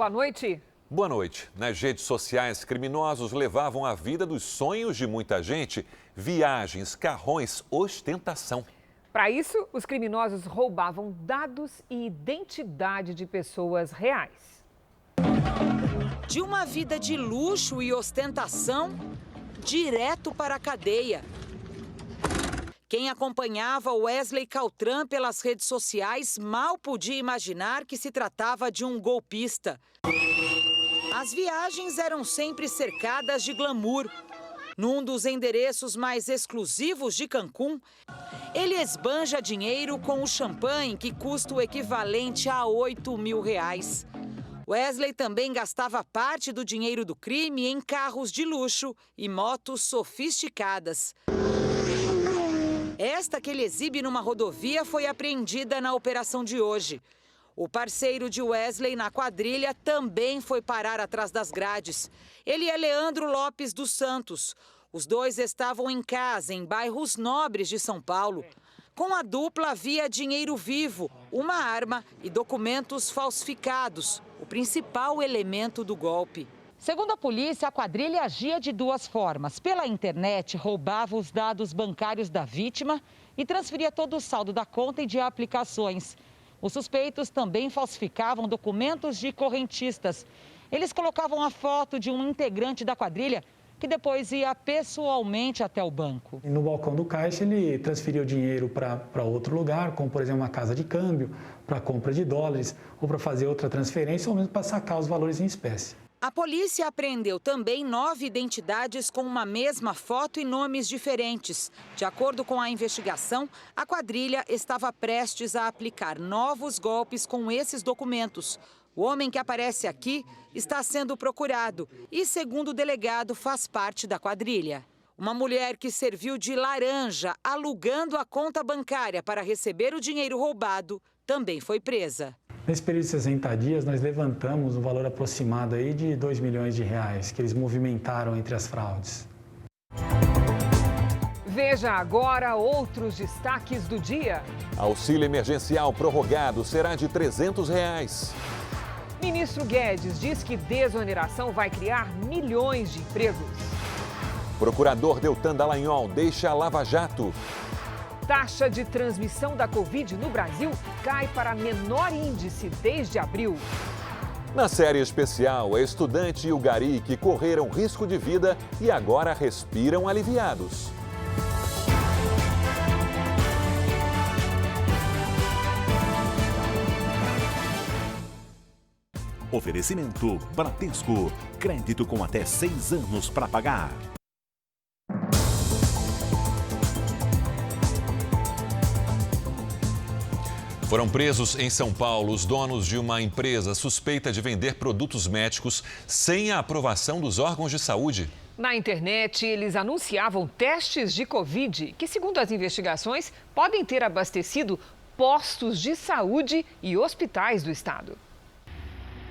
boa noite. Boa noite. Nas redes sociais, criminosos levavam a vida dos sonhos de muita gente. Viagens, carrões, ostentação. Para isso, os criminosos roubavam dados e identidade de pessoas reais. De uma vida de luxo e ostentação, direto para a cadeia. Quem acompanhava Wesley Caltran pelas redes sociais mal podia imaginar que se tratava de um golpista. As viagens eram sempre cercadas de glamour. Num dos endereços mais exclusivos de Cancún, ele esbanja dinheiro com o champanhe que custa o equivalente a R$8.000. Wesley também gastava parte do dinheiro do crime em carros de luxo e motos sofisticadas. Esta que ele exibe numa rodovia foi apreendida na operação de hoje. O parceiro de Wesley na quadrilha também foi parar atrás das grades. Ele é Leandro Lopes dos Santos. Os dois estavam em casa, em bairros nobres de São Paulo. Com a dupla havia dinheiro vivo, uma arma e documentos falsificados, o principal elemento do golpe. Segundo a polícia, a quadrilha agia de duas formas. Pela internet, roubava os dados bancários da vítima e transferia todo o saldo da conta e de aplicações. Os suspeitos também falsificavam documentos de correntistas. Eles colocavam a foto de um integrante da quadrilha que depois ia pessoalmente até o banco. No balcão do caixa, ele transferia o dinheiro para outro lugar, como, por exemplo, uma casa de câmbio, para compra de dólares, ou para fazer outra transferência, ou mesmo para sacar os valores em espécie. A polícia apreendeu também 9 identidades com uma mesma foto e nomes diferentes. De acordo com a investigação, a quadrilha estava prestes a aplicar novos golpes com esses documentos. O homem que aparece aqui está sendo procurado e, segundo o delegado, faz parte da quadrilha. Uma mulher que serviu de laranja alugando a conta bancária para receber o dinheiro roubado também foi presa. Nesse período de 60 dias, nós levantamos um valor aproximado aí de R$2 milhões que eles movimentaram entre as fraudes. Veja agora outros destaques do dia. Auxílio emergencial prorrogado será de R$300. Ministro Guedes diz que desoneração vai criar milhões de empregos. Procurador Deltan Dallagnol deixa a Lava Jato. Taxa de transmissão da Covid no Brasil cai para menor índice desde abril. Na série especial, a estudante e o gari que correram risco de vida e agora respiram aliviados. Oferecimento Bradesco. Crédito com até 6 anos para pagar. Foram presos em São Paulo os donos de uma empresa suspeita de vender produtos médicos sem a aprovação dos órgãos de saúde. Na internet, eles anunciavam testes de Covid que, segundo as investigações, podem ter abastecido postos de saúde e hospitais do estado.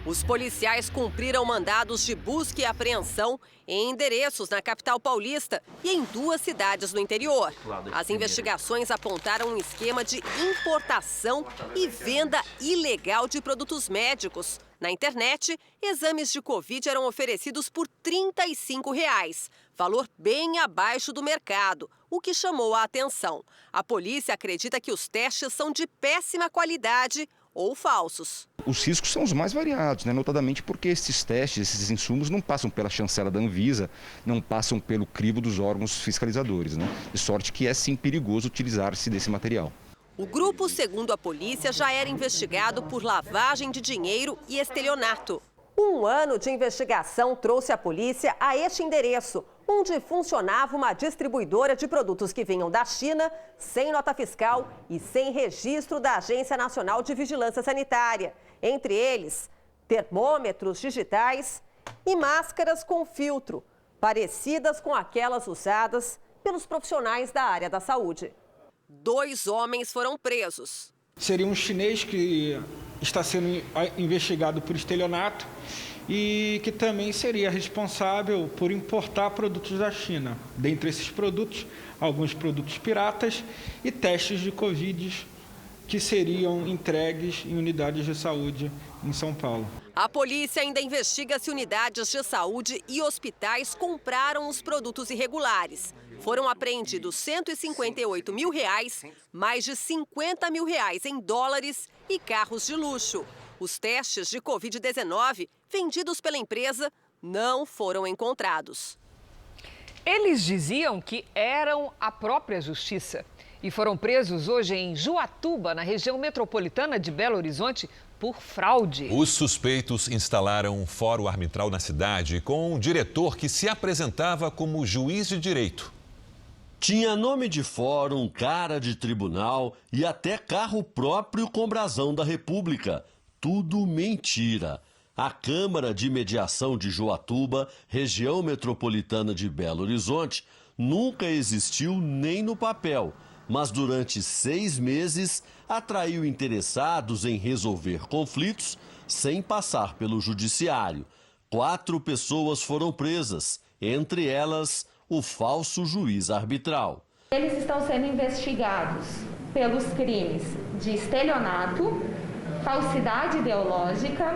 Os policiais cumpriram mandados de busca e apreensão em endereços na capital paulista e em 2 cidades no interior. As investigações apontaram um esquema de importação e venda ilegal de produtos médicos. Na internet, exames de Covid eram oferecidos por R$35, valor bem abaixo do mercado, o que chamou a atenção. A polícia acredita que os testes são de péssima qualidade ou falsos. Os riscos são os mais variados, notadamente porque esses testes, esses insumos não passam pela chancela da Anvisa, não passam pelo crivo dos órgãos fiscalizadores, de sorte que é sim perigoso utilizar-se desse material. O grupo, segundo a polícia, já era investigado por lavagem de dinheiro e estelionato. 1 ano de investigação trouxe a polícia a este endereço, onde funcionava uma distribuidora de produtos que vinham da China, sem nota fiscal e sem registro da Agência Nacional de Vigilância Sanitária. Entre eles, termômetros digitais e máscaras com filtro, parecidas com aquelas usadas pelos profissionais da área da saúde. 2 homens foram presos. Seria um chinês que está sendo investigado por estelionato e que também seria responsável por importar produtos da China. Dentre esses produtos, alguns produtos piratas e testes de Covid que seriam entregues em unidades de saúde em São Paulo. A polícia ainda investiga se unidades de saúde e hospitais compraram os produtos irregulares. Foram apreendidos R$158 mil, mais de R$50 mil em dólares e carros de luxo. Os testes de Covid-19 vendidos pela empresa não foram encontrados. Eles diziam que eram a própria justiça e foram presos hoje em Juatuba, na região metropolitana de Belo Horizonte, por fraude. Os suspeitos instalaram um fórum arbitral na cidade com um diretor que se apresentava como juiz de direito. Tinha nome de fórum, cara de tribunal e até carro próprio com brasão da República. Tudo mentira. A Câmara de Mediação de Juatuba, região metropolitana de Belo Horizonte, nunca existiu nem no papel, mas durante 6 meses atraiu interessados em resolver conflitos sem passar pelo judiciário. 4 pessoas foram presas, entre elas o falso juiz arbitral. Eles estão sendo investigados pelos crimes de estelionato, falsidade ideológica,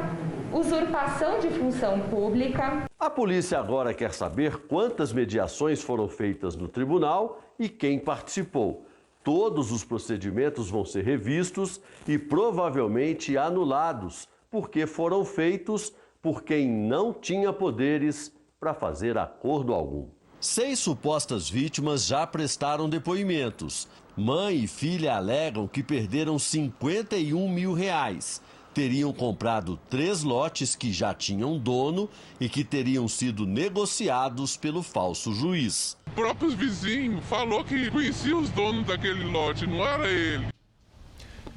usurpação de função pública. A polícia agora quer saber quantas mediações foram feitas no tribunal e quem participou. Todos os procedimentos vão ser revistos e provavelmente anulados, porque foram feitos por quem não tinha poderes para fazer acordo algum. 6 supostas vítimas já prestaram depoimentos. Mãe e filha alegam que perderam R$51 mil. Teriam comprado 3 lotes que já tinham dono e que teriam sido negociados pelo falso juiz. O próprio vizinho falou que conhecia os donos daquele lote, não era ele.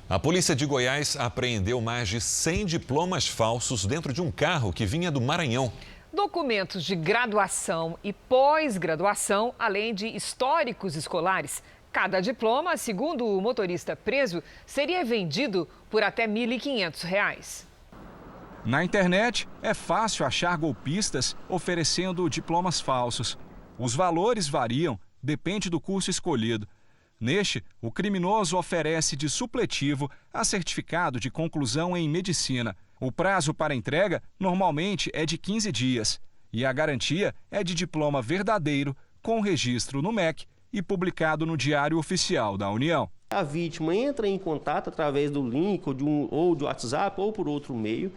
A polícia de Goiás apreendeu mais de 100 diplomas falsos dentro de um carro que vinha do Maranhão. Documentos de graduação e pós-graduação, além de históricos escolares. Cada diploma, segundo o motorista preso, seria vendido por até R$ 1.500. Na internet, é fácil achar golpistas oferecendo diplomas falsos. Os valores variam, depende do curso escolhido. Neste, o criminoso oferece de supletivo a certificado de conclusão em medicina. O prazo para entrega normalmente é de 15 dias e a garantia é de diploma verdadeiro com registro no MEC e publicado no Diário Oficial da União. A vítima entra em contato através do link ou de WhatsApp ou por outro meio,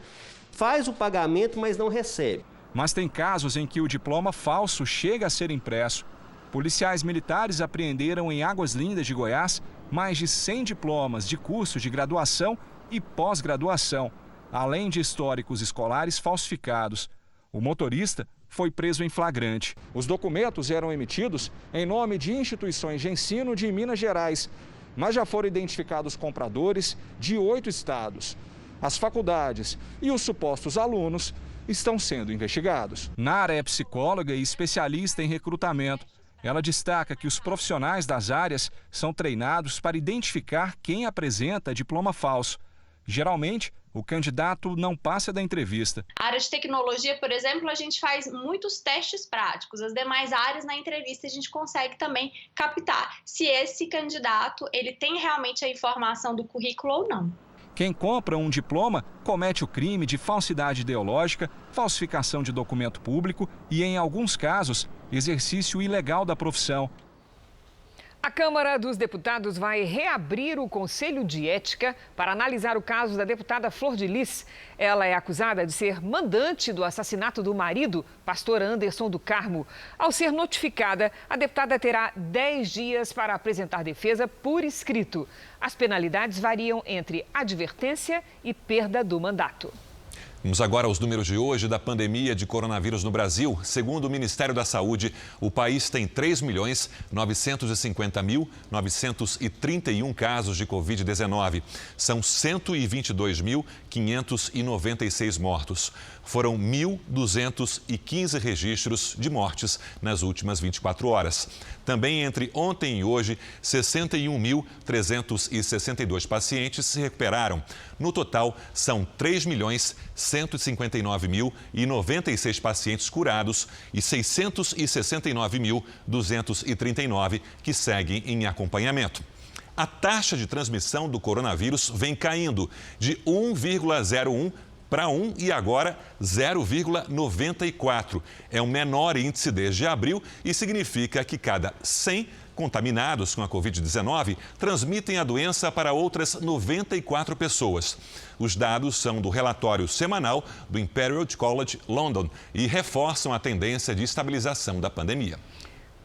faz o pagamento, mas não recebe. Mas tem casos em que o diploma falso chega a ser impresso. Policiais militares apreenderam em Águas Lindas de Goiás mais de 100 diplomas de cursos de graduação e pós-graduação, além de históricos escolares falsificados. O motorista foi preso em flagrante. Os documentos eram emitidos em nome de instituições de ensino de Minas Gerais, mas já foram identificados compradores de 8 estados. As faculdades e os supostos alunos estão sendo investigados. Nara é psicóloga e especialista em recrutamento. Ela destaca que os profissionais das áreas são treinados para identificar quem apresenta diploma falso. Geralmente, o candidato não passa da entrevista. A área de tecnologia, por exemplo, a gente faz muitos testes práticos. As demais áreas, na entrevista, a gente consegue também captar se esse candidato ele tem realmente a informação do currículo ou não. Quem compra um diploma comete o crime de falsidade ideológica, falsificação de documento público e, em alguns casos, exercício ilegal da profissão. A Câmara dos Deputados vai reabrir o Conselho de Ética para analisar o caso da deputada Flor de Lis. Ela é acusada de ser mandante do assassinato do marido, pastor Anderson do Carmo. Ao ser notificada, a deputada terá 10 dias para apresentar defesa por escrito. As penalidades variam entre advertência e perda do mandato. Vamos agora aos números de hoje da pandemia de coronavírus no Brasil. Segundo o Ministério da Saúde, o país tem 3.950.931 casos de Covid-19. São 122.596 mortos. Foram 1.215 registros de mortes nas últimas 24 horas. Também entre ontem e hoje, 61.362 pacientes se recuperaram. No total, são 3.159.096 pacientes curados e 669.239 que seguem em acompanhamento. a taxa de transmissão do coronavírus vem caindo de 1,01 para 1 e agora 0,94. É o menor índice desde abril e significa que cada 100 contaminados com a Covid-19 transmitem a doença para outras 94 pessoas. Os dados são do relatório semanal do Imperial College London e reforçam a tendência de estabilização da pandemia.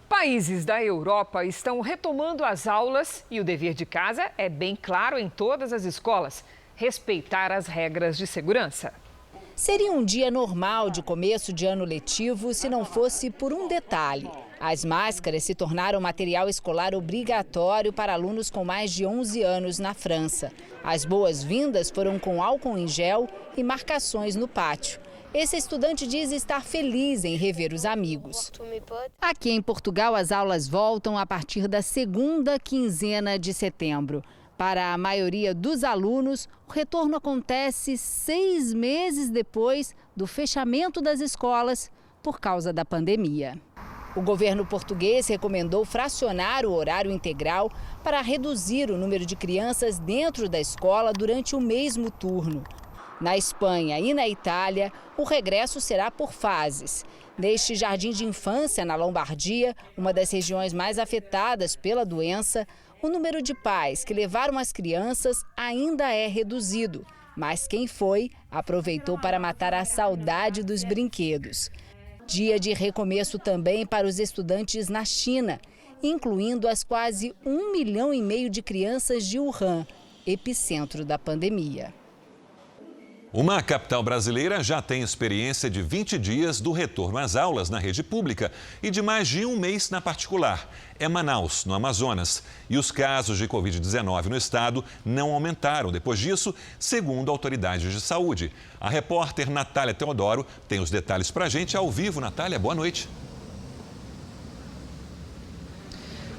Países da Europa estão retomando as aulas e o dever de casa é bem claro em todas as escolas: respeitar as regras de segurança. Seria um dia normal de começo de ano letivo se não fosse por um detalhe. As máscaras se tornaram material escolar obrigatório para alunos com mais de 11 anos na França. As boas-vindas foram com álcool em gel e marcações no pátio. Esse estudante diz estar feliz em rever os amigos. Aqui em Portugal, as aulas voltam a partir da segunda quinzena de setembro. Para a maioria dos alunos, o retorno acontece 6 meses depois do fechamento das escolas por causa da pandemia. O governo português recomendou fracionar o horário integral para reduzir o número de crianças dentro da escola durante o mesmo turno. Na Espanha e na Itália, o regresso será por fases. Neste jardim de infância, na Lombardia, uma das regiões mais afetadas pela doença, o número de pais que levaram as crianças ainda é reduzido. Mas quem foi, aproveitou para matar a saudade dos brinquedos. Dia de recomeço também para os estudantes na China, incluindo as quase 1,5 milhão de crianças de Wuhan, epicentro da pandemia. Uma capital brasileira já tem experiência de 20 dias do retorno às aulas na rede pública e de mais de um mês na particular. É Manaus, no Amazonas. E os casos de Covid-19 no estado não aumentaram depois disso, segundo autoridades de saúde. A repórter Natália Teodoro tem os detalhes para a gente ao vivo. Natália, boa noite.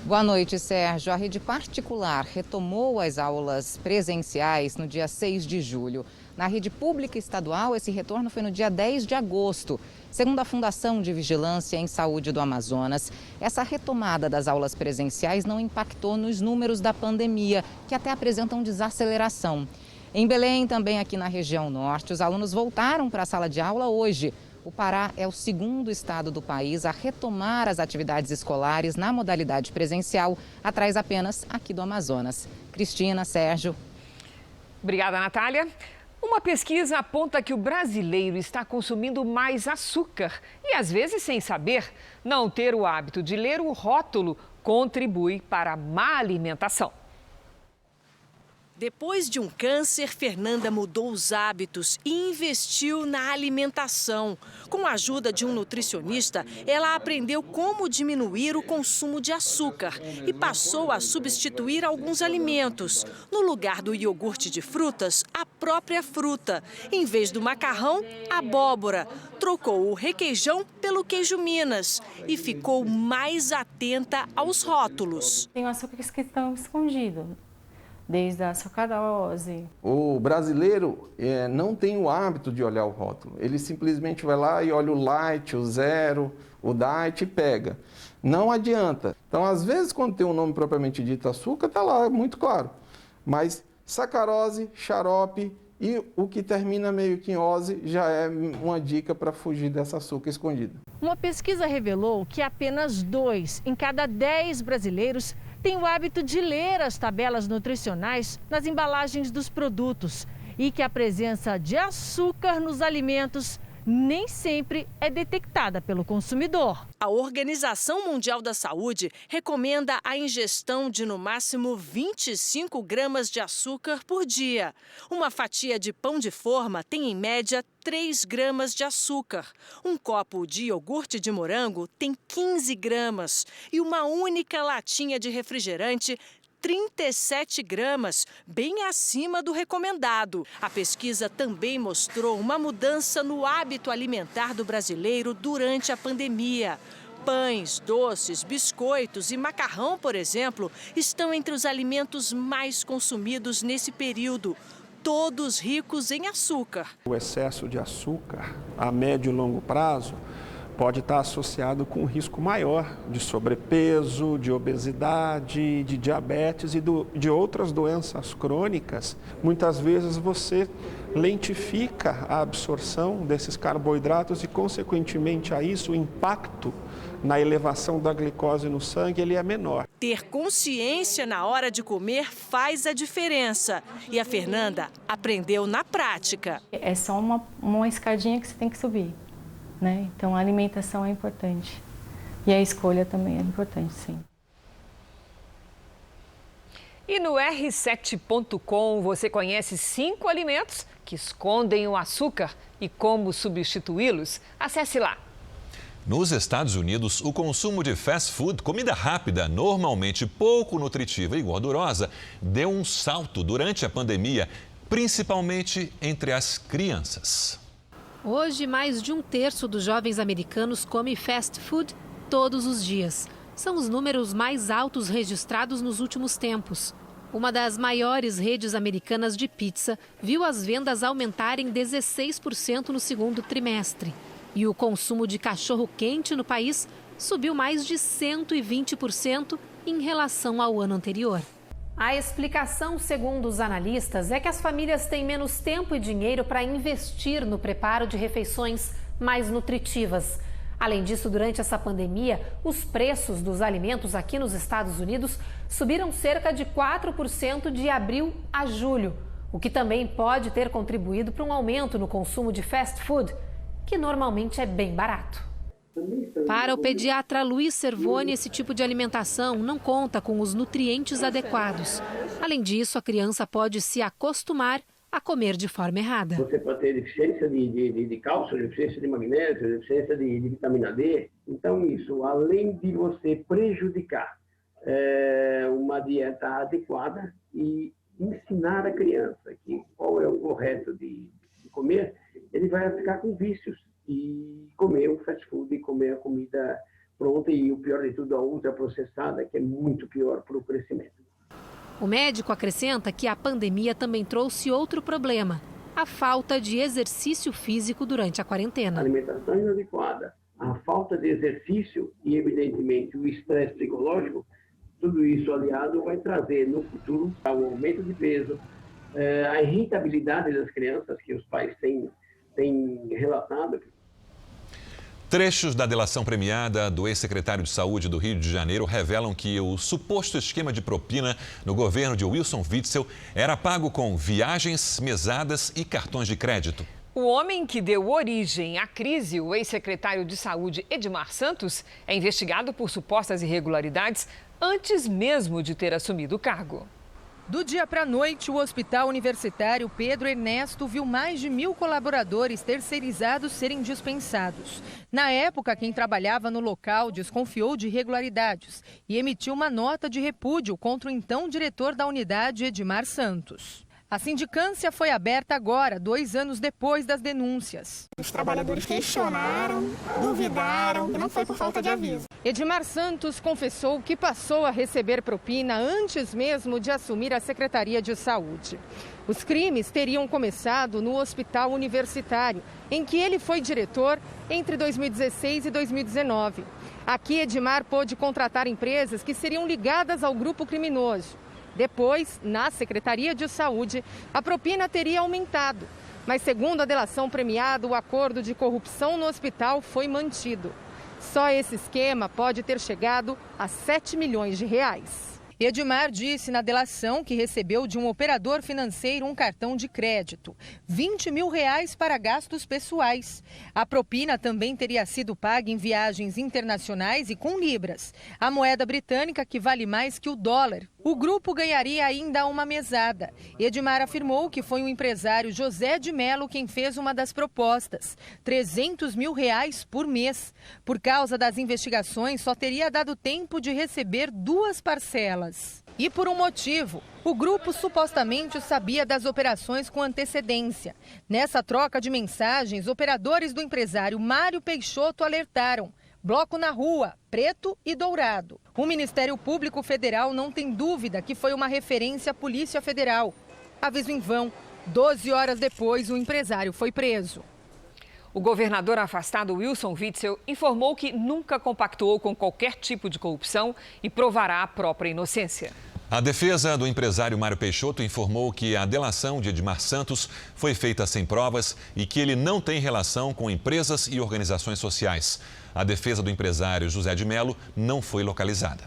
Boa noite, Sérgio. A rede particular retomou as aulas presenciais no dia 6 de julho. Na rede pública estadual, esse retorno foi no dia 10 de agosto. Segundo a Fundação de Vigilância em Saúde do Amazonas, essa retomada das aulas presenciais não impactou nos números da pandemia, que até apresentam desaceleração. Em Belém, também aqui na região norte, os alunos voltaram para a sala de aula hoje. O Pará é o segundo estado do país a retomar as atividades escolares na modalidade presencial, atrás apenas aqui do Amazonas. Cristina, Sérgio. Obrigada, Natália. Uma pesquisa aponta que o brasileiro está consumindo mais açúcar e, às vezes, sem saber, não ter o hábito de ler o rótulo contribui para a má alimentação. Depois de um câncer, Fernanda mudou os hábitos e investiu na alimentação. Com a ajuda de um nutricionista, ela aprendeu como diminuir o consumo de açúcar e passou a substituir alguns alimentos. No lugar do iogurte de frutas, a própria fruta. Em vez do macarrão, abóbora. Trocou o requeijão pelo queijo Minas e ficou mais atenta aos rótulos. Tem açúcares que estão escondidos. Desde a sacarose. O brasileiro não tem o hábito de olhar o rótulo. Ele simplesmente vai lá e olha o light, o zero, o diet e pega. Não adianta. Então, às vezes, quando tem um nome propriamente dito açúcar, está lá, muito claro. Mas sacarose, xarope e o que termina meio que em ose já é uma dica para fugir dessa açúcar escondida. Uma pesquisa revelou que apenas 2 em cada 10 brasileiros tem o hábito de ler as tabelas nutricionais nas embalagens dos produtos e que a presença de açúcar nos alimentos nem sempre é detectada pelo consumidor. A Organização Mundial da Saúde recomenda a ingestão de no máximo 25 gramas de açúcar por dia. Uma fatia de pão de forma tem em média 3 gramas de açúcar. Um copo de iogurte de morango tem 15 gramas e uma única latinha de refrigerante 37 gramas, bem acima do recomendado. A pesquisa também mostrou uma mudança no hábito alimentar do brasileiro durante a pandemia. Pães, doces, biscoitos e macarrão, por exemplo, estão entre os alimentos mais consumidos nesse período, todos ricos em açúcar. O excesso de açúcar a médio e longo prazo pode estar associado com um risco maior de sobrepeso, de obesidade, de diabetes e de outras doenças crônicas. Muitas vezes você lentifica a absorção desses carboidratos e, consequentemente a isso, o impacto na elevação da glicose no sangue ele é menor. Ter consciência na hora de comer faz a diferença. E a Fernanda aprendeu na prática. É só uma escadinha que você tem que subir, né? Então a alimentação é importante. E a escolha também é importante, sim. E no R7.com você conhece 5 alimentos que escondem o açúcar e como substituí-los? Acesse lá. Nos Estados Unidos, o consumo de fast food, comida rápida, normalmente pouco nutritiva e gordurosa, deu um salto durante a pandemia, principalmente entre as crianças. Hoje, mais de 1/3 dos jovens americanos come fast food todos os dias. São os números mais altos registrados nos últimos tempos. Uma das maiores redes americanas de pizza viu as vendas aumentarem 16% no segundo trimestre. E o consumo de cachorro-quente no país subiu mais de 120% em relação ao ano anterior. A explicação, segundo os analistas, é que as famílias têm menos tempo e dinheiro para investir no preparo de refeições mais nutritivas. Além disso, durante essa pandemia, os preços dos alimentos aqui nos Estados Unidos subiram cerca de 4% de abril a julho, o que também pode ter contribuído para um aumento no consumo de fast food, que normalmente é bem barato. Para o pediatra Luiz Cervoni, esse tipo de alimentação não conta com os nutrientes adequados. Além disso, a criança pode se acostumar a comer de forma errada. Você pode ter deficiência de cálcio, deficiência de magnésio, deficiência de vitamina D. Então, isso, além de você prejudicar uma dieta adequada e ensinar a criança que qual é o correto de comer, ele vai ficar com vícios e comer o fast food e comer a comida pronta e, o pior de tudo, a ultraprocessada, que é muito pior para o crescimento. O médico acrescenta que a pandemia também trouxe outro problema: a falta de exercício físico durante a quarentena. A alimentação inadequada, a falta de exercício e, evidentemente, o estresse psicológico, tudo isso aliado vai trazer no futuro o aumento de peso, a irritabilidade das crianças que os pais têm relatado. Trechos da delação premiada do ex-secretário de Saúde do Rio de Janeiro revelam que o suposto esquema de propina no governo de Wilson Witzel era pago com viagens, mesadas e cartões de crédito. O homem que deu origem à crise, o ex-secretário de Saúde Edmar Santos, é investigado por supostas irregularidades antes mesmo de ter assumido o cargo. Do dia para a noite, o Hospital Universitário Pedro Ernesto viu mais de 1.000 colaboradores terceirizados serem dispensados. Na época, quem trabalhava no local desconfiou de irregularidades e emitiu uma nota de repúdio contra o então diretor da unidade, Edmar Santos. A sindicância foi aberta agora, 2 anos depois das denúncias. Os trabalhadores questionaram, duvidaram, e não foi por falta de aviso. Edmar Santos confessou que passou a receber propina antes mesmo de assumir a Secretaria de Saúde. Os crimes teriam começado no Hospital Universitário, em que ele foi diretor entre 2016 e 2019. Aqui, Edmar pôde contratar empresas que seriam ligadas ao grupo criminoso. Depois, na Secretaria de Saúde, a propina teria aumentado. Mas, segundo a delação premiada, o acordo de corrupção no hospital foi mantido. Só esse esquema pode ter chegado a 7 milhões de reais. Edmar disse na delação que recebeu de um operador financeiro um cartão de crédito, 20 mil reais para gastos pessoais. A propina também teria sido paga em viagens internacionais e com libras, a moeda britânica que vale mais que o dólar. O grupo ganharia ainda uma mesada. Edmar afirmou que foi o empresário José de Mello quem fez uma das propostas, 300 mil reais por mês. Por causa das investigações, só teria dado tempo de receber 2 parcelas. E por um motivo, o grupo supostamente sabia das operações com antecedência. Nessa troca de mensagens, operadores do empresário Mário Peixoto alertaram: bloco na rua, preto e dourado. O Ministério Público Federal não tem dúvida que foi uma referência à Polícia Federal. Aviso em vão, 12 horas depois o empresário foi preso. O governador afastado Wilson Witzel informou que nunca compactuou com qualquer tipo de corrupção e provará a própria inocência. A defesa do empresário Mário Peixoto informou que a delação de Edmar Santos foi feita sem provas e que ele não tem relação com empresas e organizações sociais. A defesa do empresário José de Mello não foi localizada.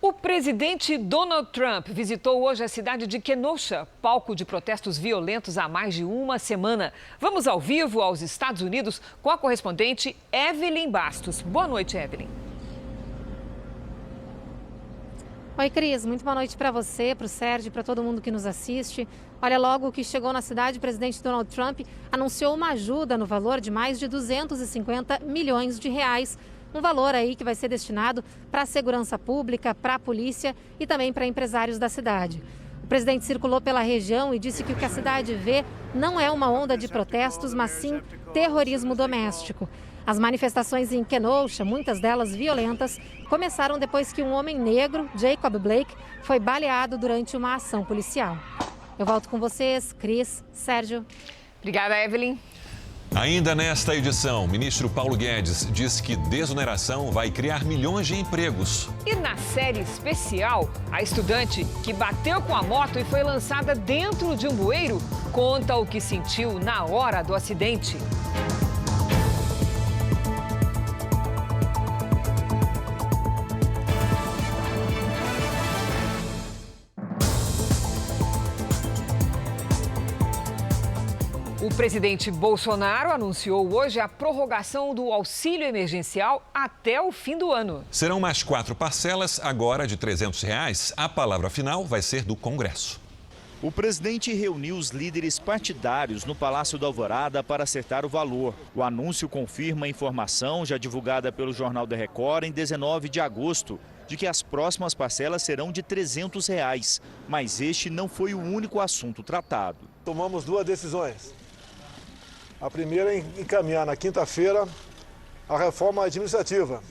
O presidente Donald Trump visitou hoje a cidade de Kenosha, palco de protestos violentos há mais de uma semana. Vamos ao vivo aos Estados Unidos com a correspondente Evelyn Bastos. Boa noite, Evelyn. Oi, Cris. Muito boa noite para você, para o Sérgio, para todo mundo que nos assiste. Olha, logo que chegou na cidade, o presidente Donald Trump anunciou uma ajuda no valor de mais de 250 milhões de reais. Um valor aí que vai ser destinado para a segurança pública, para a polícia e também para empresários da cidade. O presidente circulou pela região e disse que o que a cidade vê não é uma onda de protestos, mas sim terrorismo doméstico. As manifestações em Kenosha, muitas delas violentas, começaram depois que um homem negro, Jacob Blake, foi baleado durante uma ação policial. Eu volto com vocês, Cris, Sérgio. Obrigada, Evelyn. Ainda nesta edição, o ministro Paulo Guedes diz que desoneração vai criar milhões de empregos. E na série especial, a estudante que bateu com a moto e foi lançada dentro de um bueiro conta o que sentiu na hora do acidente. O presidente Bolsonaro anunciou hoje a prorrogação do auxílio emergencial até o fim do ano. Serão mais 4 parcelas, agora de R$ 300. A palavra final vai ser do Congresso. O presidente reuniu os líderes partidários no Palácio da Alvorada para acertar o valor. O anúncio confirma a informação já divulgada pelo Jornal da Record em 19 de agosto, de que as próximas parcelas serão de R$ 300. Mas este não foi o único assunto tratado. Tomamos 2 decisões. A primeira é encaminhar na quinta-feira a reforma administrativa,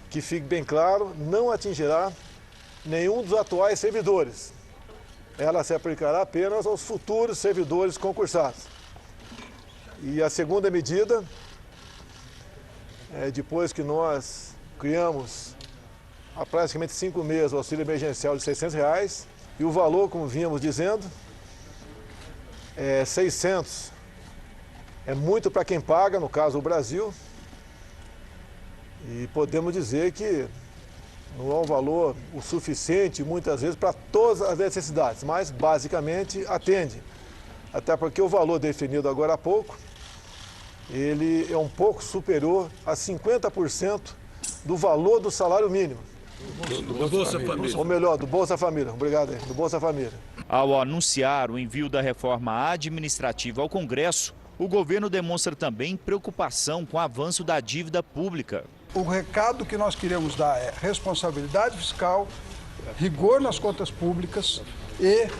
que fique bem claro, não atingirá nenhum dos atuais servidores. Ela se aplicará apenas aos futuros servidores concursados. E a segunda medida, depois que nós criamos há praticamente 5 meses o auxílio emergencial de R$ 600, e o valor, como vínhamos dizendo, é 600. É muito para quem paga, no caso o Brasil, e podemos dizer que não é um valor o suficiente, muitas vezes, para todas as necessidades, mas basicamente atende. Até porque o valor definido agora há pouco, ele é um pouco superior a 50% do valor do salário mínimo. Do Bolsa Família. Ou melhor, do Bolsa Família. Obrigado aí, do Bolsa Família. Ao anunciar o envio da reforma administrativa ao Congresso, o governo demonstra também preocupação com o avanço da dívida pública. O recado que nós queremos dar é responsabilidade fiscal, rigor nas contas públicas e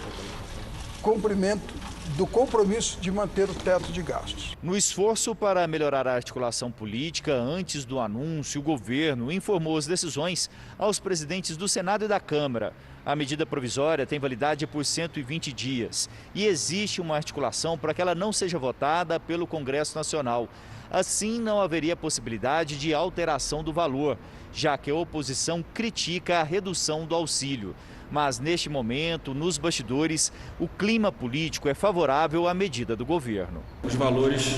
cumprimento do compromisso de manter o teto de gastos. No esforço para melhorar a articulação política, antes do anúncio, o governo informou as decisões aos presidentes do Senado e da Câmara. A medida provisória tem validade por 120 dias e existe uma articulação para que ela não seja votada pelo Congresso Nacional. Assim, não haveria possibilidade de alteração do valor, já que a oposição critica a redução do auxílio. Mas, neste momento, nos bastidores, o clima político é favorável à medida do governo. Os valores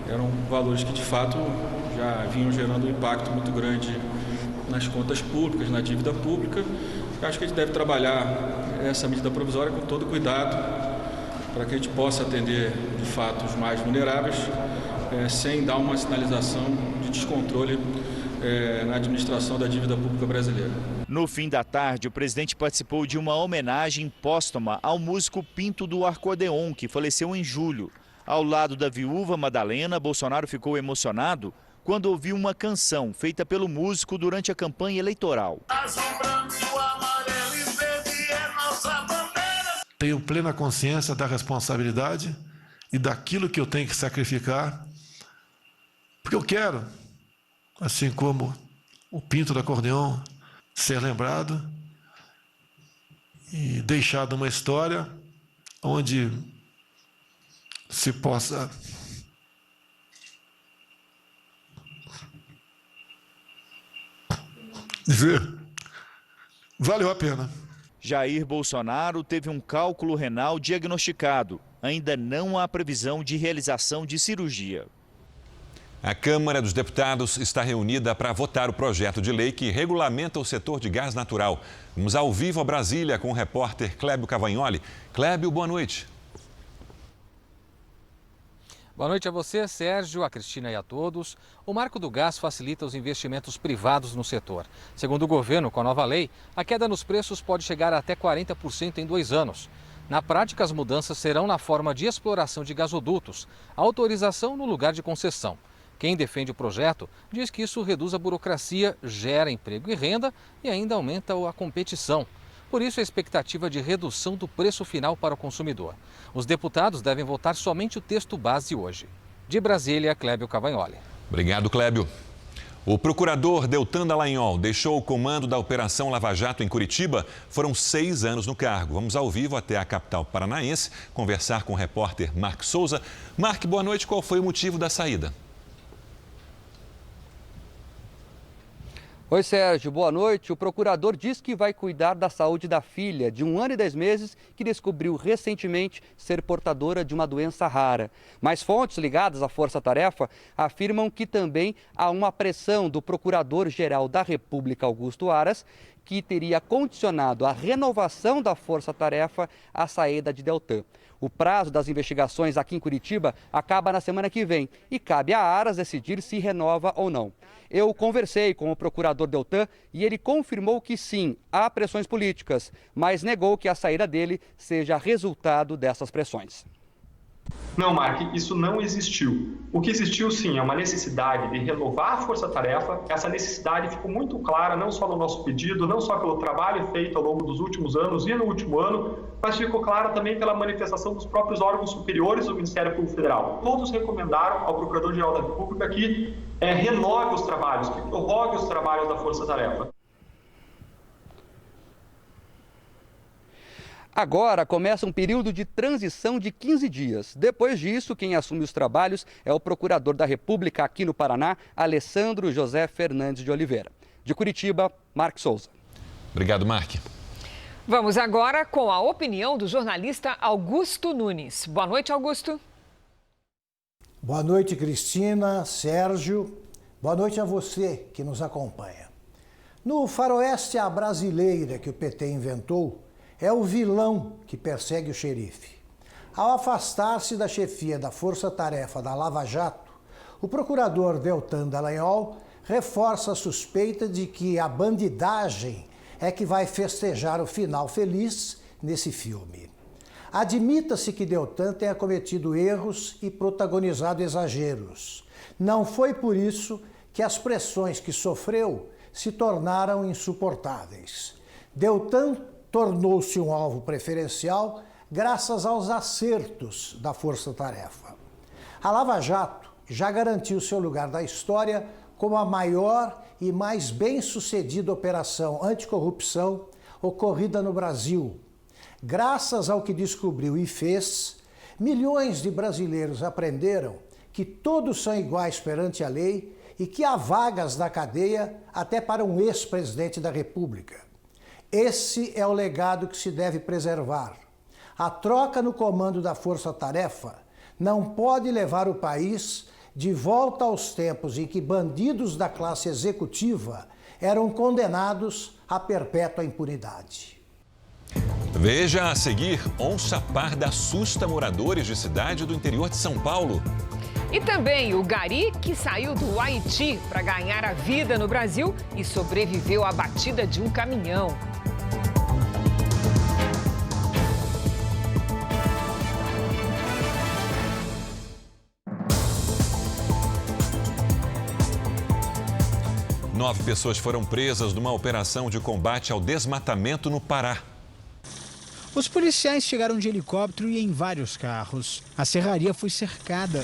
eram valores que, de fato, já vinham gerando um impacto muito grande nas contas públicas, na dívida pública. Eu acho que a gente deve trabalhar essa medida provisória com todo cuidado para que a gente possa atender, de fato, os mais vulneráveis, sem dar uma sinalização de descontrole na administração da dívida pública brasileira. No fim da tarde, o presidente participou de uma homenagem póstuma ao músico Pinto do Acordeon, que faleceu em julho. Ao lado da viúva Madalena, Bolsonaro ficou emocionado quando ouviu uma canção feita pelo músico durante a campanha eleitoral. Tenho plena consciência da responsabilidade e daquilo que eu tenho que sacrificar, porque eu quero, assim como o Pinto do Acordeon, ser lembrado e deixado uma história onde se possa dizer, valeu a pena. Jair Bolsonaro teve um cálculo renal diagnosticado. Ainda não há previsão de realização de cirurgia. A Câmara dos Deputados está reunida para votar o projeto de lei que regulamenta o setor de gás natural. Vamos ao vivo a Brasília com o repórter Clébio Cavagnoli. Clébio, boa noite. Boa noite a você, Sérgio, a Cristina e a todos. O Marco do Gás facilita os investimentos privados no setor. Segundo o governo, com a nova lei, a queda nos preços pode chegar a até 40% em 2 anos. Na prática, as mudanças serão na forma de exploração de gasodutos, autorização no lugar de concessão. Quem defende o projeto diz que isso reduz a burocracia, gera emprego e renda e ainda aumenta a competição. Por isso, a expectativa de redução do preço final para o consumidor. Os deputados devem votar somente o texto base hoje. De Brasília, Clébio Cavagnoli. Obrigado, Clébio. O procurador Deltan Dallagnol deixou o comando da Operação Lava Jato em Curitiba. Foram 6 anos no cargo. Vamos ao vivo até a capital paranaense conversar com o repórter Mark Souza. Mark, boa noite. Qual foi o motivo da saída? Oi, Sérgio, boa noite. O procurador diz que vai cuidar da saúde da filha, de 1 ano e 10 meses, que descobriu recentemente ser portadora de uma doença rara. Mas fontes ligadas à Força Tarefa afirmam que também há uma pressão do Procurador-Geral da República, Augusto Aras, que teria condicionado a renovação da Força Tarefa à saída de Deltan. O prazo das investigações aqui em Curitiba acaba na semana que vem e cabe a Aras decidir se renova ou não. Eu conversei com o procurador Deltan e ele confirmou que sim, há pressões políticas, mas negou que a saída dele seja resultado dessas pressões. Não, Mark, isso não existiu. O que existiu, sim, é uma necessidade de renovar a força-tarefa. Essa necessidade ficou muito clara, não só no nosso pedido, não só pelo trabalho feito ao longo dos últimos anos e no último ano, mas ficou clara também pela manifestação dos próprios órgãos superiores do Ministério Público Federal. Todos recomendaram ao Procurador-Geral da República que renove os trabalhos, que prorrogue os trabalhos da força-tarefa. Agora começa um período de transição de 15 dias. Depois disso, quem assume os trabalhos é o Procurador da República aqui no Paraná, Alessandro José Fernandes de Oliveira. De Curitiba, Mark Souza. Obrigado, Mark. Vamos agora com a opinião do jornalista Augusto Nunes. Boa noite, Augusto. Boa noite, Cristina, Sérgio. Boa noite a você que nos acompanha. No faroeste à brasileira que o PT inventou, é o vilão que persegue o xerife. Ao afastar-se da chefia da Força-Tarefa da Lava Jato, o procurador Deltan Dallagnol reforça a suspeita de que a bandidagem é que vai festejar o final feliz nesse filme. Admita-se que Deltan tenha cometido erros e protagonizado exageros. Não foi por isso que as pressões que sofreu se tornaram insuportáveis. Deltan tornou-se um alvo preferencial graças aos acertos da Força-Tarefa. A Lava Jato já garantiu seu lugar na história como a maior e mais bem-sucedida operação anticorrupção ocorrida no Brasil. Graças ao que descobriu e fez, milhões de brasileiros aprenderam que todos são iguais perante a lei e que há vagas na cadeia até para um ex-presidente da República. Esse é o legado que se deve preservar. A troca no comando da Força-Tarefa não pode levar o país de volta aos tempos em que bandidos da classe executiva eram condenados à perpétua impunidade. Veja a seguir: onça parda assusta moradores de cidade do interior de São Paulo. E também o gari que saiu do Haiti para ganhar a vida no Brasil e sobreviveu à batida de um caminhão. Nove pessoas foram presas numa operação de combate ao desmatamento no Pará. Os policiais chegaram de helicóptero e em vários carros. A serraria foi cercada.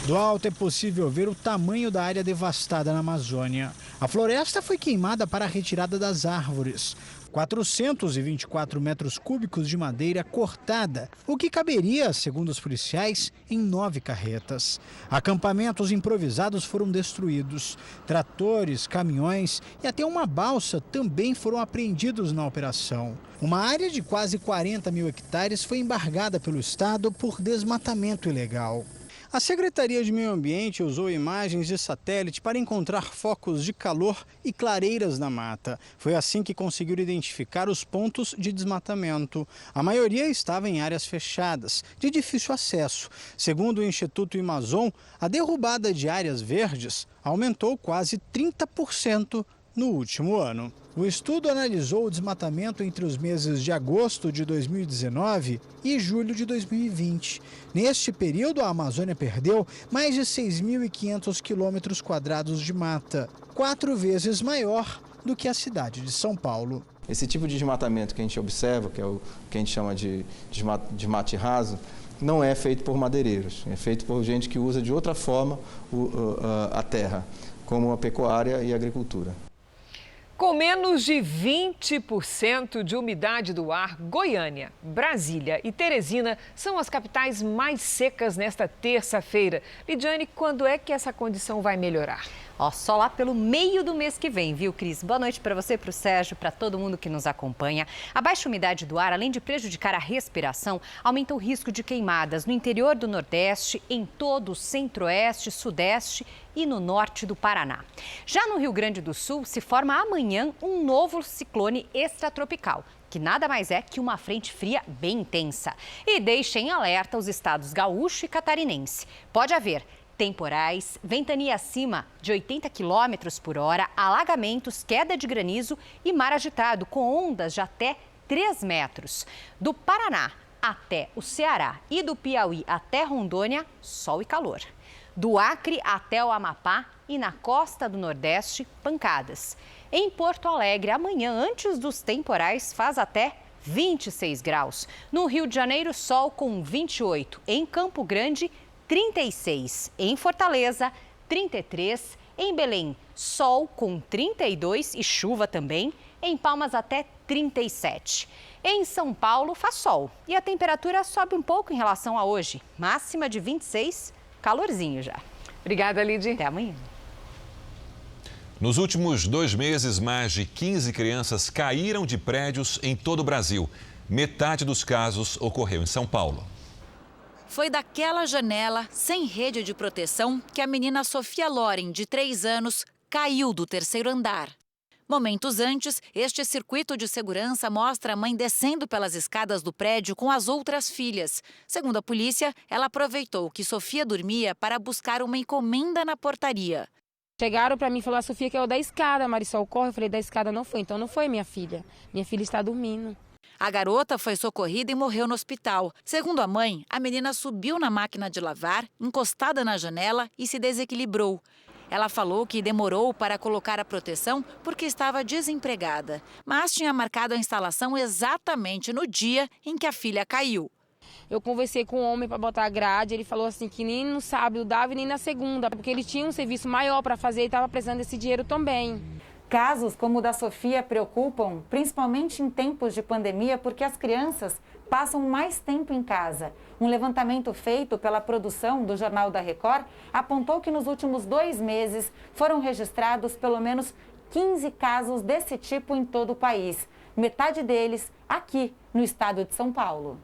Do alto é possível ver o tamanho da área devastada na Amazônia. A floresta foi queimada para a retirada das árvores. 424 metros cúbicos de madeira cortada, o que caberia, segundo os policiais, em 9 carretas. Acampamentos improvisados foram destruídos. Tratores, caminhões e até uma balsa também foram apreendidos na operação. Uma área de quase 40 mil hectares foi embargada pelo Estado por desmatamento ilegal. A Secretaria de Meio Ambiente usou imagens de satélite para encontrar focos de calor e clareiras na mata. Foi assim que conseguiram identificar os pontos de desmatamento. A maioria estava em áreas fechadas, de difícil acesso. Segundo o Instituto Amazon, a derrubada de áreas verdes aumentou quase 30% no último ano. O estudo analisou o desmatamento entre os meses de agosto de 2019 e julho de 2020. Neste período, a Amazônia perdeu mais de 6.500 quilômetros quadrados de mata, 4 vezes maior do que a cidade de São Paulo. Esse tipo de desmatamento que a gente observa, que é o que a gente chama de mate raso, não é feito por madeireiros, é feito por gente que usa de outra forma a terra, como a pecuária e a agricultura. Com menos de 20% de umidade do ar, Goiânia, Brasília e Teresina são as capitais mais secas nesta terça-feira. Lidiane, quando é que essa condição vai melhorar? Só lá pelo meio do mês que vem, viu, Cris? Boa noite para você, para o Sérgio, para todo mundo que nos acompanha. A baixa umidade do ar, além de prejudicar a respiração, aumenta o risco de queimadas no interior do Nordeste, em todo o Centro-Oeste, Sudeste e no norte do Paraná. Já no Rio Grande do Sul, se forma amanhã um novo ciclone extratropical, que nada mais é que uma frente fria bem intensa. E deixa em alerta os estados gaúcho e catarinense. Pode haver temporais, ventania acima de 80 km por hora, alagamentos, queda de granizo e mar agitado, com ondas de até 3 metros. Do Paraná até o Ceará e do Piauí até Rondônia, sol e calor. Do Acre até o Amapá e na costa do Nordeste, pancadas. Em Porto Alegre, amanhã, antes dos temporais, faz até 26 graus. No Rio de Janeiro, sol com 28. Em Campo Grande, 36. Em Fortaleza, 33. Em Belém, sol com 32 e chuva também. Em Palmas, até 37. Em São Paulo, faz sol e a temperatura sobe um pouco em relação a hoje. Máxima de 26, calorzinho já. Obrigada, Lidy. Até amanhã. Nos últimos 2 meses, mais de 15 crianças caíram de prédios em todo o Brasil. Metade dos casos ocorreu em São Paulo. Foi daquela janela, sem rede de proteção, que a menina Sofia Loren, de 3 anos, caiu do 3º andar. Momentos antes, este circuito de segurança mostra a mãe descendo pelas escadas do prédio com as outras filhas. Segundo a polícia, ela aproveitou que Sofia dormia para buscar uma encomenda na portaria. Chegaram para mim e falaram: a Sofia caiu da escada, Marisol, corre. Eu falei: da escada não foi. Então não foi minha filha. Minha filha está dormindo. A garota foi socorrida e morreu no hospital. Segundo a mãe, a menina subiu na máquina de lavar, encostada na janela e se desequilibrou. Ela falou que demorou para colocar a proteção porque estava desempregada, mas tinha marcado a instalação exatamente no dia em que a filha caiu. Eu conversei com o homem para botar a grade, ele falou assim que nem no sábado dava e nem na segunda, porque ele tinha um serviço maior para fazer e estava precisando desse dinheiro também. Casos como o da Sofia preocupam, principalmente em tempos de pandemia, porque as crianças passam mais tempo em casa. Um levantamento feito pela produção do Jornal da Record apontou que nos últimos 2 meses foram registrados pelo menos 15 casos desse tipo em todo o país. Metade deles aqui no estado de São Paulo.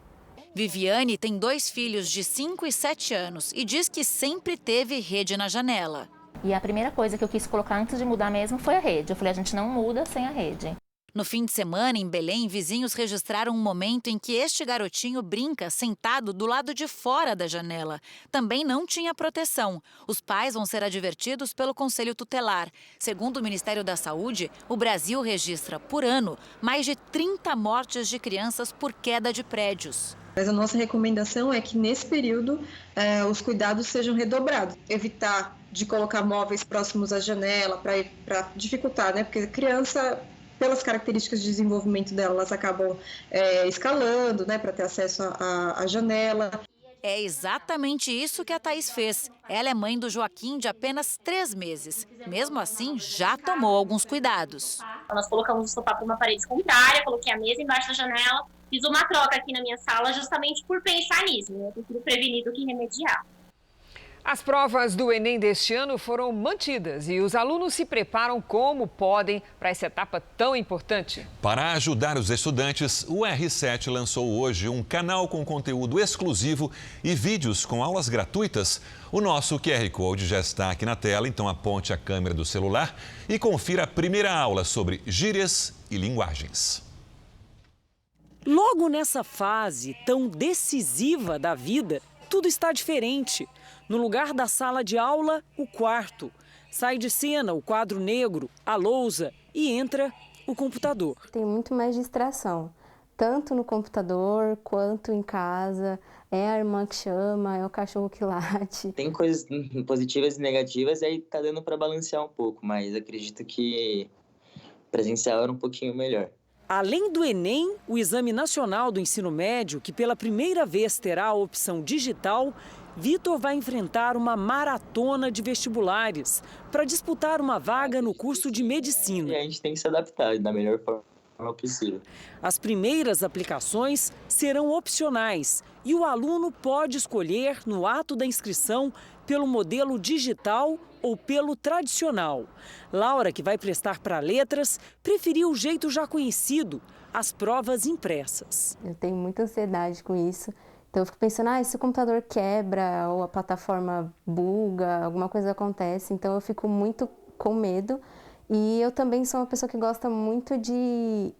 Viviane tem 2 filhos de 5 e 7 anos e diz que sempre teve rede na janela. E a primeira coisa que eu quis colocar antes de mudar mesmo foi a rede. Eu falei: a gente não muda sem a rede. No fim de semana, em Belém, vizinhos registraram um momento em que este garotinho brinca sentado do lado de fora da janela. Também não tinha proteção. Os pais vão ser advertidos pelo Conselho Tutelar. Segundo o Ministério da Saúde, o Brasil registra, por ano, mais de 30 mortes de crianças por queda de prédios. Mas a nossa recomendação é que, nesse período, os cuidados sejam redobrados. Evitar de colocar móveis próximos à janela para dificultar, né? Porque a criança, pelas características de desenvolvimento dela, elas acabam escalando, né? Para ter acesso à janela. É exatamente isso que a Thaís fez. Ela é mãe do Joaquim de apenas 3 meses. Mesmo assim, já tomou alguns cuidados. Nós colocamos o sofá para uma parede contrária, coloquei a mesa embaixo da janela, fiz uma troca aqui na minha sala justamente por pensar nisso. Eu prefiro prevenir do que remediar. As provas do Enem deste ano foram mantidas e os alunos se preparam como podem para essa etapa tão importante. Para ajudar os estudantes, o R7 lançou hoje um canal com conteúdo exclusivo e vídeos com aulas gratuitas. O nosso QR Code já está aqui na tela, então aponte a câmera do celular e confira a primeira aula sobre gírias e linguagens. Logo nessa fase tão decisiva da vida, tudo está diferente. No lugar da sala de aula, o quarto. Sai de cena o quadro negro, a lousa e entra o computador. Tem muito mais distração, tanto no computador quanto em casa. É a irmã que chama, é o cachorro que late. Tem coisas positivas e negativas e aí tá dando para balancear um pouco, mas acredito que presencial era um pouquinho melhor. Além do Enem, o Exame Nacional do Ensino Médio, que pela primeira vez terá a opção digital, Vitor vai enfrentar uma maratona de vestibulares para disputar uma vaga no curso de medicina. E a gente tem que se adaptar da melhor forma possível. As primeiras aplicações serão opcionais e o aluno pode escolher no ato da inscrição pelo modelo digital ou pelo tradicional. Laura, que vai prestar para letras, preferiu o jeito já conhecido, as provas impressas. Eu tenho muita ansiedade com isso. Então eu fico pensando, se o computador quebra ou a plataforma buga, alguma coisa acontece. Então eu fico muito com medo. E eu também sou uma pessoa que gosta muito de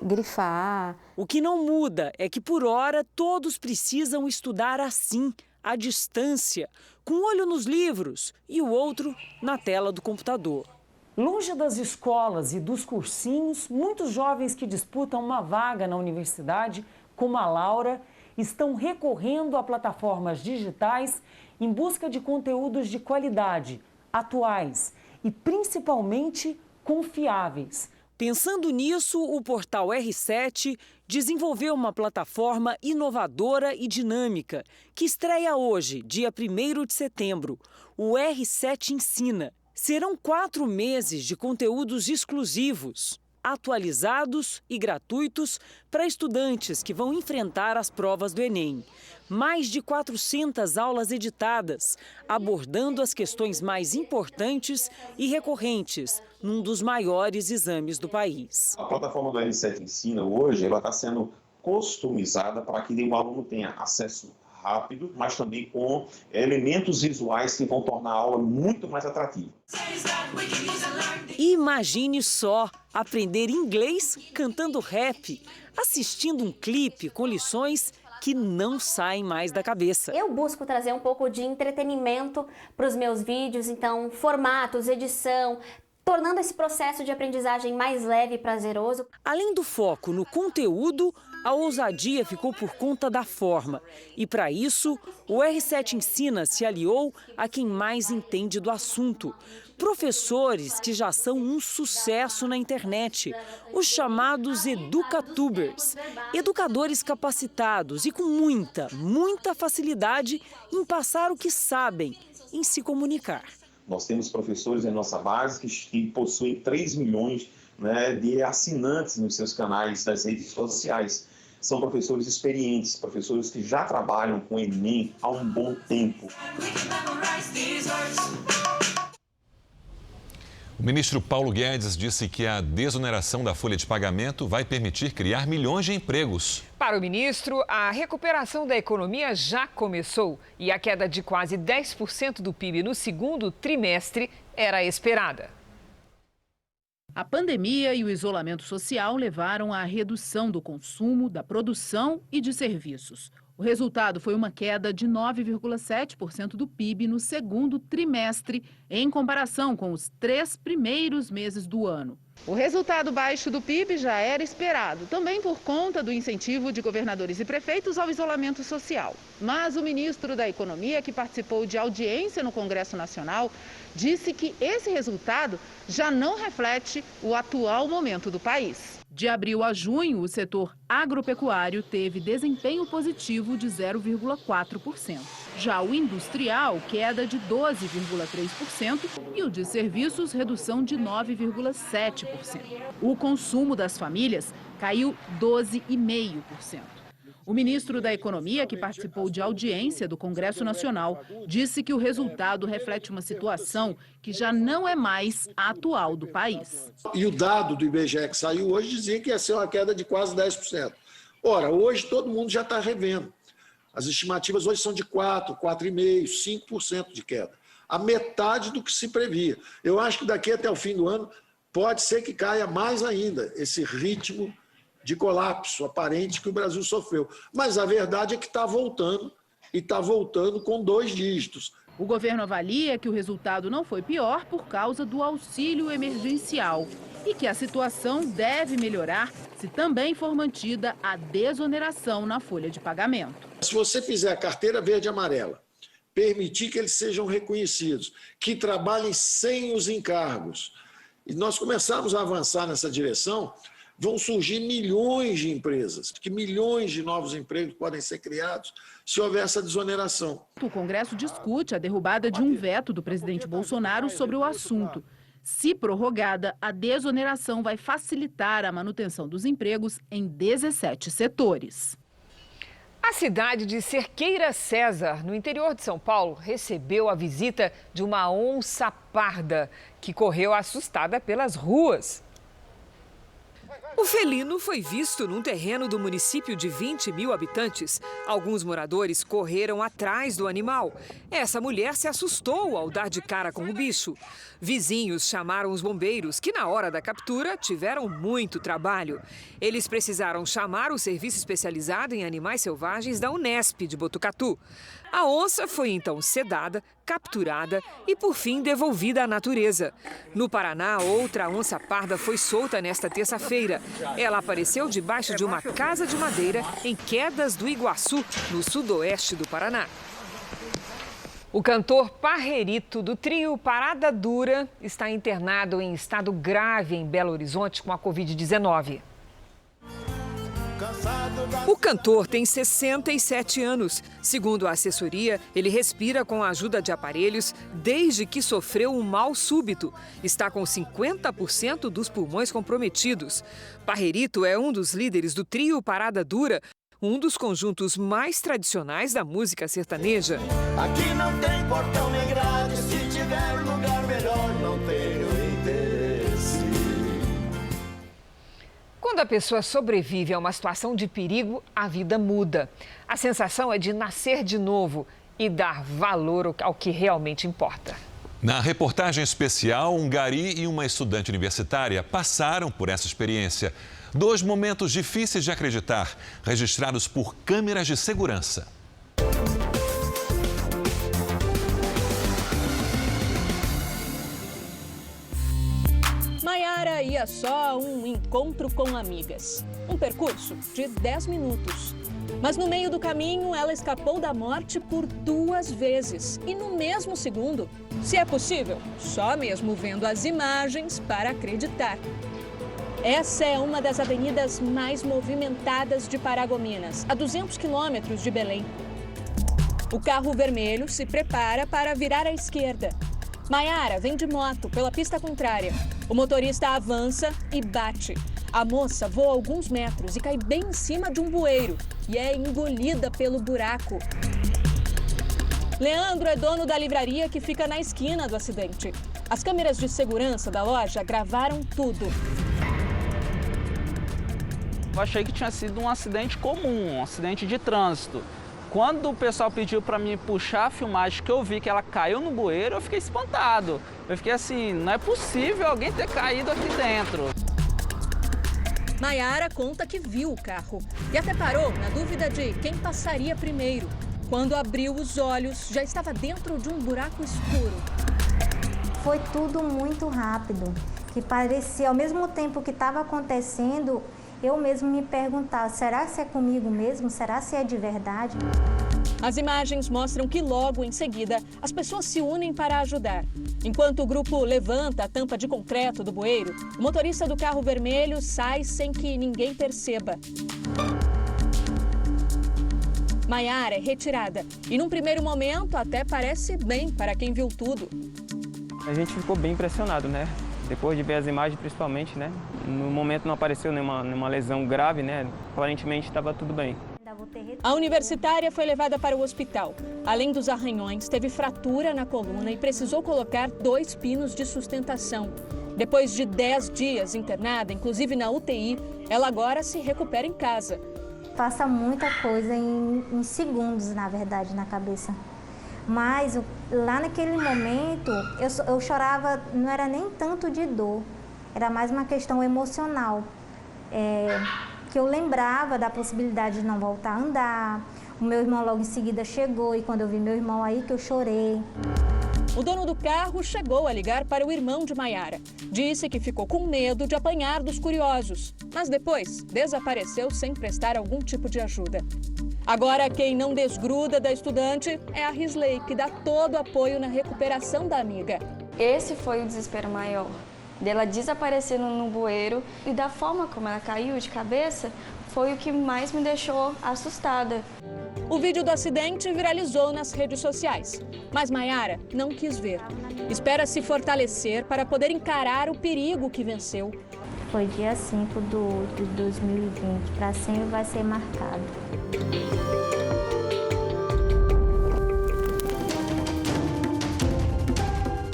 grifar. O que não muda é que, por hora, todos precisam estudar assim, à distância, com um olho nos livros e o outro na tela do computador. Longe das escolas e dos cursinhos, muitos jovens que disputam uma vaga na universidade, como a Laura, estão recorrendo a plataformas digitais em busca de conteúdos de qualidade, atuais e principalmente confiáveis. Pensando nisso, o portal R7 desenvolveu uma plataforma inovadora e dinâmica que estreia hoje, dia 1º de setembro, o R7 Ensina. Serão 4 meses de conteúdos exclusivos, atualizados e gratuitos para estudantes que vão enfrentar as provas do Enem. Mais de 400 aulas editadas, abordando as questões mais importantes e recorrentes num dos maiores exames do país. A plataforma do R7 Ensina hoje ela está sendo customizada para que o aluno tenha acesso rápido, mas também com elementos visuais que vão tornar a aula muito mais atrativa. Imagine só aprender inglês cantando rap, assistindo um clipe com lições que não saem mais da cabeça. Eu busco trazer um pouco de entretenimento para os meus vídeos, então formatos, edição, tornando esse processo de aprendizagem mais leve e prazeroso. Além do foco no conteúdo, a ousadia ficou por conta da forma. E para isso, o R7 Ensina se aliou a quem mais entende do assunto. Professores que já são um sucesso na internet, os chamados educatubers, educadores capacitados e com muita facilidade em passar o que sabem, em se comunicar. Nós temos professores em nossa base que possuem 3 milhões de assinantes nos seus canais das redes sociais. São professores experientes, professores que já trabalham com o Enem há um bom tempo. O ministro Paulo Guedes disse que a desoneração da folha de pagamento vai permitir criar milhões de empregos. Para o ministro, a recuperação da economia já começou e a queda de quase 10% do PIB no segundo trimestre era esperada. A pandemia e o isolamento social levaram à redução do consumo, da produção e de serviços. O resultado foi uma queda de 9,7% do PIB no segundo trimestre, em comparação com os 3 primeiros meses do ano. O resultado baixo do PIB já era esperado, também por conta do incentivo de governadores e prefeitos ao isolamento social. Mas o ministro da Economia, que participou de audiência no Congresso Nacional, disse que esse resultado já não reflete o atual momento do país. De abril a junho, o setor agropecuário teve desempenho positivo de 0,4%. Já o industrial, queda de 12,3% e o de serviços, redução de 9,7%. O consumo das famílias caiu 12,5%. O ministro da Economia, que participou de audiência do Congresso Nacional, disse que o resultado reflete uma situação que já não é mais a atual do país. E o dado do IBGE que saiu hoje dizia que ia ser uma queda de quase 10%. Ora, hoje todo mundo já está revendo. As estimativas hoje são de 4%, 4,5%, 5% de queda. A metade do que se previa. Eu acho que daqui até o fim do ano pode ser que caia mais ainda esse ritmo de colapso aparente que o Brasil sofreu. Mas a verdade é que está voltando, e está voltando com 2 dígitos. O governo avalia que o resultado não foi pior por causa do auxílio emergencial e que a situação deve melhorar se também for mantida a desoneração na folha de pagamento. Se você fizer a carteira verde e amarela, permitir que eles sejam reconhecidos, que trabalhem sem os encargos, e nós começarmos a avançar nessa direção, vão surgir milhões de empresas, que milhões de novos empregos podem ser criados se houver essa desoneração. O Congresso discute a derrubada de um veto do presidente Bolsonaro sobre o assunto. Se prorrogada, a desoneração vai facilitar a manutenção dos empregos em 17 setores. A cidade de Cerqueira César, no interior de São Paulo, recebeu a visita de uma onça parda que correu assustada pelas ruas. O felino foi visto num terreno do município de 20 mil habitantes. Alguns moradores correram atrás do animal. Essa mulher se assustou ao dar de cara com o bicho. Vizinhos chamaram os bombeiros, que na hora da captura tiveram muito trabalho. Eles precisaram chamar o serviço especializado em animais selvagens da Unesp de Botucatu. A onça foi então sedada, capturada e, por fim, devolvida à natureza. No Paraná, outra onça parda foi solta nesta terça-feira. Ela apareceu debaixo de uma casa de madeira em Quedas do Iguaçu, no sudoeste do Paraná. O cantor Parrerito, do trio Parada Dura, está internado em estado grave em Belo Horizonte com a Covid-19. O cantor tem 67 anos. Segundo a assessoria, ele respira com a ajuda de aparelhos desde que sofreu um mal súbito. Está com 50% dos pulmões comprometidos. Parrerito é um dos líderes do trio Parada Dura, um dos conjuntos mais tradicionais da música sertaneja. Aqui não tem portão nem grade, se tiver lugar melhor não tenho interesse. Quando a pessoa sobrevive a uma situação de perigo, a vida muda. A sensação é de nascer de novo e dar valor ao que realmente importa. Na reportagem especial, um gari e uma estudante universitária passaram por essa experiência. 2 momentos difíceis de acreditar, registrados por câmeras de segurança. Maiara ia só a um encontro com amigas. Um percurso de 10 minutos. Mas no meio do caminho, ela escapou da morte por 2 vezes. E no mesmo segundo. Se é possível, só mesmo vendo as imagens para acreditar. Essa é uma das avenidas mais movimentadas de Paragominas, a 200 quilômetros de Belém. O carro vermelho se prepara para virar à esquerda. Maiara vem de moto pela pista contrária. O motorista avança e bate. A moça voa alguns metros e cai bem em cima de um bueiro e é engolida pelo buraco. Leandro é dono da livraria que fica na esquina do acidente. As câmeras de segurança da loja gravaram tudo. Eu achei que tinha sido um acidente comum, um acidente de trânsito. Quando o pessoal pediu para mim puxar a filmagem, que eu vi que ela caiu no bueiro, eu fiquei espantado. Eu fiquei assim, não é possível alguém ter caído aqui dentro. Maiara conta que viu o carro e até parou na dúvida de quem passaria primeiro. Quando abriu os olhos, já estava dentro de um buraco escuro. Foi tudo muito rápido, que parecia, ao mesmo tempo que estava acontecendo, eu mesmo me perguntava, será que é comigo mesmo? Será que é de verdade? As imagens mostram que logo em seguida as pessoas se unem para ajudar. Enquanto o grupo levanta a tampa de concreto do bueiro, o motorista do carro vermelho sai sem que ninguém perceba. Maiara é retirada e, num primeiro momento, até parece bem para quem viu tudo. A gente ficou bem impressionado, né? Depois de ver as imagens, principalmente, né? No momento não apareceu nenhuma lesão grave, né? Aparentemente estava tudo bem. A universitária foi levada para o hospital. Além dos arranhões, teve fratura na coluna e precisou colocar 2 pinos de sustentação. Depois de 10 dias internada, inclusive na UTI, ela agora se recupera em casa. Passa muita coisa em segundos, na verdade, na cabeça. Mas lá naquele momento, eu chorava, não era nem tanto de dor, era mais uma questão emocional. Que eu lembrava da possibilidade de não voltar a andar. O meu irmão logo em seguida chegou e quando eu vi meu irmão aí que eu chorei. O dono do carro chegou a ligar para o irmão de Maiara. Disse que ficou com medo de apanhar dos curiosos, mas depois desapareceu sem prestar algum tipo de ajuda. Agora, quem não desgruda da estudante é a Risley, que dá todo o apoio na recuperação da amiga. Esse foi o desespero maior, dela desaparecendo no bueiro e da forma como ela caiu de cabeça, foi o que mais me deixou assustada. O vídeo do acidente viralizou nas redes sociais, mas Maiara não quis ver. Espera se fortalecer para poder encarar o perigo que venceu. Foi dia 5 de 2020, para sempre vai ser marcado.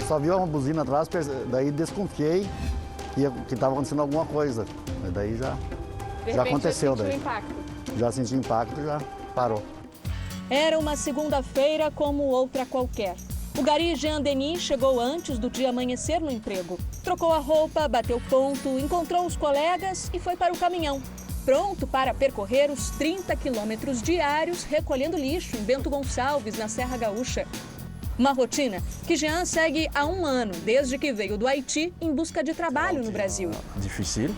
Só vi uma buzina atrás, daí desconfiei que estava acontecendo alguma coisa. Daí já aconteceu. Já sentiu impacto? Já senti impacto, já parou. Era uma segunda-feira como outra qualquer. O gari Jean Denis chegou antes do dia amanhecer no emprego. Trocou a roupa, bateu ponto, encontrou os colegas e foi para o caminhão. Pronto para percorrer os 30 quilômetros diários recolhendo lixo em Bento Gonçalves, na Serra Gaúcha. Uma rotina que Jean segue há 1 ano, desde que veio do Haiti em busca de trabalho no Brasil. Difícil.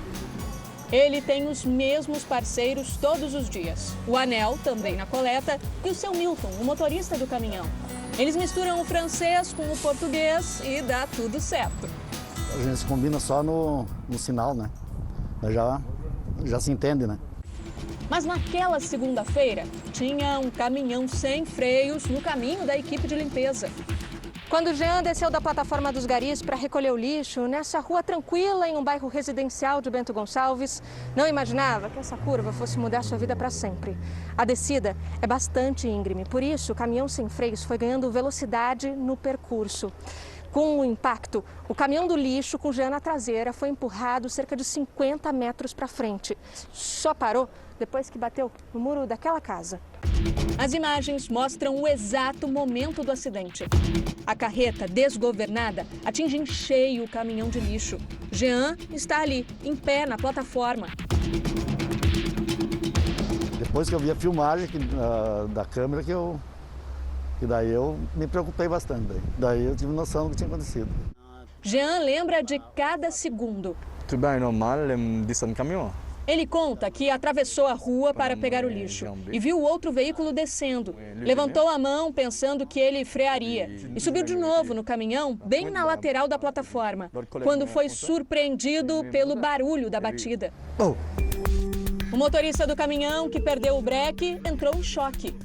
Ele tem os mesmos parceiros todos os dias. O Anel, também na coleta, e o seu Milton, o motorista do caminhão. Eles misturam o francês com o português e dá tudo certo. A gente se combina só no sinal, né? Já se entende, né? Mas naquela segunda-feira, tinha um caminhão sem freios no caminho da equipe de limpeza. Quando Jean desceu da plataforma dos garis para recolher o lixo, nessa rua tranquila, em um bairro residencial de Bento Gonçalves, não imaginava que essa curva fosse mudar sua vida para sempre. A descida é bastante íngreme, por isso o caminhão sem freios foi ganhando velocidade no percurso. Com o impacto, o caminhão do lixo com Jean na traseira foi empurrado cerca de 50 metros para frente. Só parou depois que bateu no muro daquela casa. As imagens mostram o exato momento do acidente. A carreta, desgovernada, atinge em cheio o caminhão de lixo. Jean está ali, em pé na plataforma. Depois que eu vi a filmagem da câmera, que daí eu me preocupei bastante. Daí eu tive noção do que tinha acontecido. Jean lembra de cada segundo. Tudo é normal, descendo do caminhão. Ele conta que atravessou a rua para pegar o lixo e viu outro veículo descendo. Levantou a mão pensando que ele frearia e subiu de novo no caminhão, bem na lateral da plataforma, quando foi surpreendido pelo barulho da batida. O motorista do caminhão, que perdeu o breque, entrou em choque.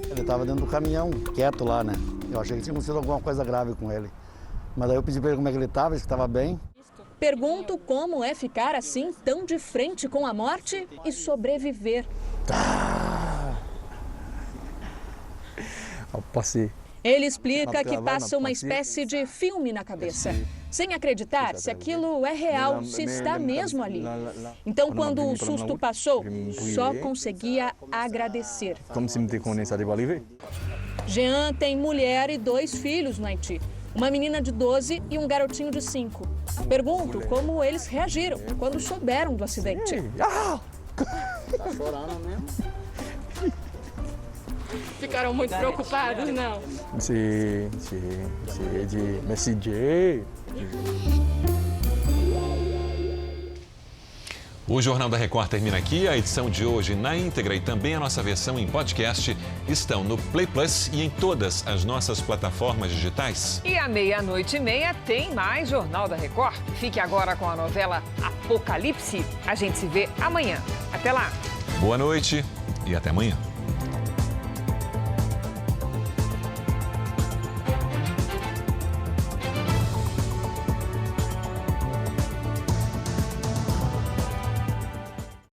Ele estava dentro do caminhão, quieto lá, né? Eu achei que tinha acontecido alguma coisa grave com ele. Mas daí eu pedi para ele como é que ele estava, disse que estava bem. Pergunto como é ficar assim, tão de frente com a morte e sobreviver. Ele explica que passa uma espécie de filme na cabeça, sem acreditar se aquilo é real, se está mesmo ali. Então, quando o susto passou, só conseguia agradecer. Jean tem mulher e 2 filhos no Haiti. Uma menina de 12 e um garotinho de 5. Pergunto como eles reagiram quando souberam do acidente. Tá chorando mesmo? Ficaram muito preocupados, não? Sim, O Jornal da Record termina aqui. A edição de hoje na íntegra e também a nossa versão em podcast estão no Play Plus e em todas as nossas plataformas digitais. E à 00:30 tem mais Jornal da Record. Fique agora com a novela Apocalipse. A gente se vê amanhã. Até lá. Boa noite e até amanhã.